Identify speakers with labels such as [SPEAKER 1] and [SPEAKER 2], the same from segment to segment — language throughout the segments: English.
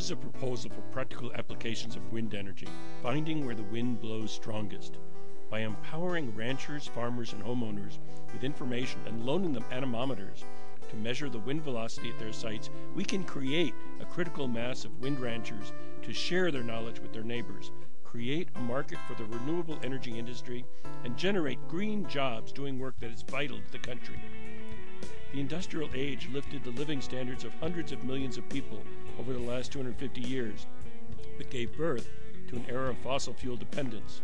[SPEAKER 1] is a proposal for practical applications of wind energy, finding where the wind blows strongest. By empowering ranchers, farmers, and homeowners with information and loaning them anemometers to measure the wind velocity at their sites, we can create a critical mass of wind ranchers to share their knowledge with their neighbors, create a market for the renewable energy industry, and generate green jobs doing work that is vital to the country. The industrial age lifted the living standards of hundreds of millions of people over the last 250 years, but gave birth to an era of fossil fuel dependence.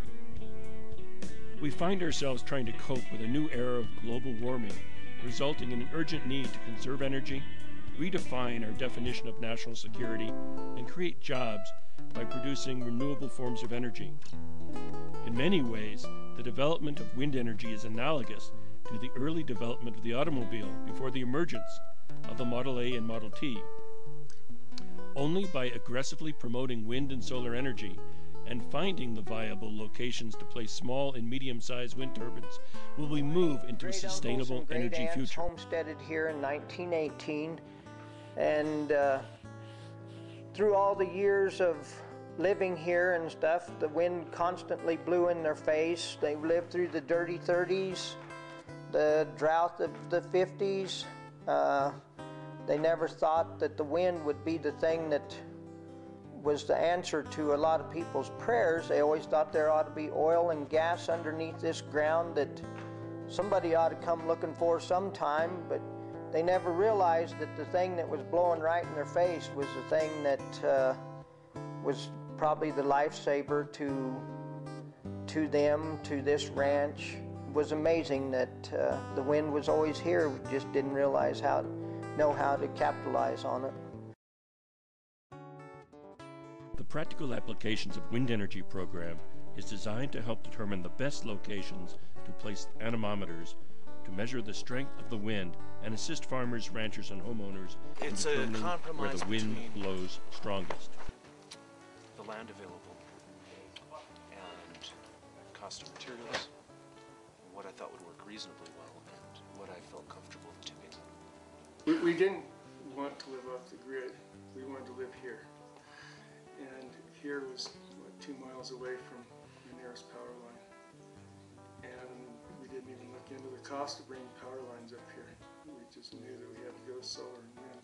[SPEAKER 1] We find ourselves trying to cope with a new era of global warming, resulting in an urgent need to conserve energy, redefine our definition of national security, and create jobs by producing renewable forms of energy. In many ways, the development of wind energy is analogous to the early development of the automobile before the emergence of the Model A and Model T. Only by aggressively promoting wind and solar energy and finding the viable locations to place small and medium-sized wind turbines will we move into a sustainable energy future.
[SPEAKER 2] Homesteaded here in 1918, and through all the years of living here and stuff, the wind constantly blew in their face. They lived through the dirty 30s, the drought of the 50s. They never thought that the wind would be the thing that was the answer to a lot of people's prayers. They always thought there ought to be oil and gas underneath this ground that somebody ought to come looking for sometime, but they never realized that the thing that was blowing right in their face was the thing that was probably the lifesaver to them, to this ranch. It was amazing that the wind was always here. We just didn't realize know how to capitalize on it.
[SPEAKER 1] The Practical Applications of Wind Energy program is designed to help determine the best locations to place anemometers to measure the strength of the wind and assist farmers, ranchers, and homeowners in determining where the wind blows strongest.
[SPEAKER 3] The land available and cost of materials, what I thought would work reasonably well and what I felt comfortable tipping.
[SPEAKER 4] We didn't want to live off the grid. We wanted to live here. And here was, 2 miles away from the nearest power line. And we didn't even look into the cost of bringing power lines up here. We just knew that we had to go solar and wind.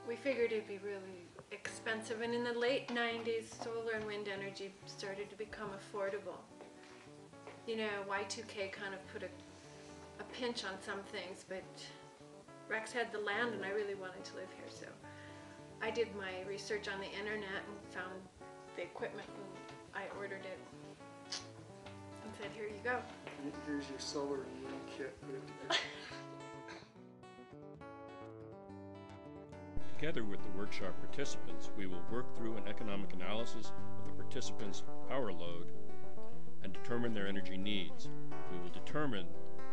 [SPEAKER 5] We figured it'd be really expensive, and in the late 90s, solar and wind energy started to become affordable. You know, Y2K kind of put a pinch on some things, but Rex had the land and I really wanted to live here, so I did my research on the internet and found the equipment and I ordered it and said, here you go.
[SPEAKER 4] Here's your solar and wind kit. Put it together.
[SPEAKER 1] Together with the workshop participants, we will work through an economic analysis of the participants' power load and determine their energy needs. We will determine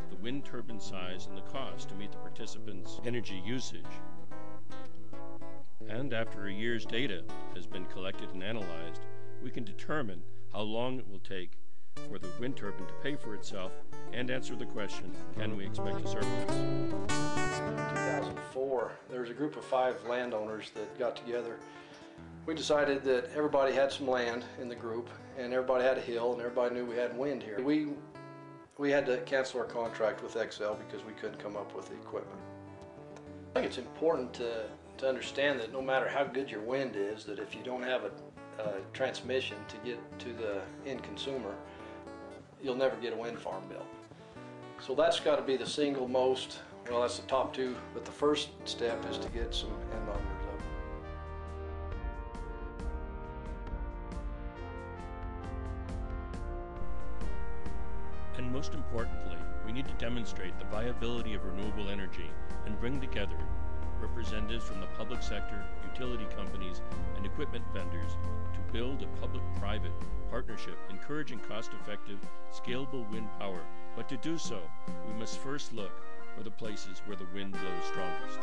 [SPEAKER 1] the wind turbine size and the cost to meet the participants' energy usage. And after a year's data has been collected and analyzed, we can determine how long it will take for the wind turbine to pay for itself and answer the question, can we expect a surplus?
[SPEAKER 6] In 2004, there was a group of 5 landowners that got together. We decided that everybody had some land in the group and everybody had a hill and everybody knew we had wind here. We had to cancel our contract with XL because we couldn't come up with the equipment. I think it's important to understand that no matter how good your wind is, that if you don't have a transmission to get to the end consumer, you'll never get a wind farm built. So that's got to be the single most, well, that's the top 2, but the first step is to get some anemometers up.
[SPEAKER 1] And most importantly, we need to demonstrate the viability of renewable energy and bring together representatives from the public sector, utility companies, and equipment vendors to build a public-private partnership encouraging cost-effective, scalable wind power. But to do so, we must first look for the places where the wind blows strongest.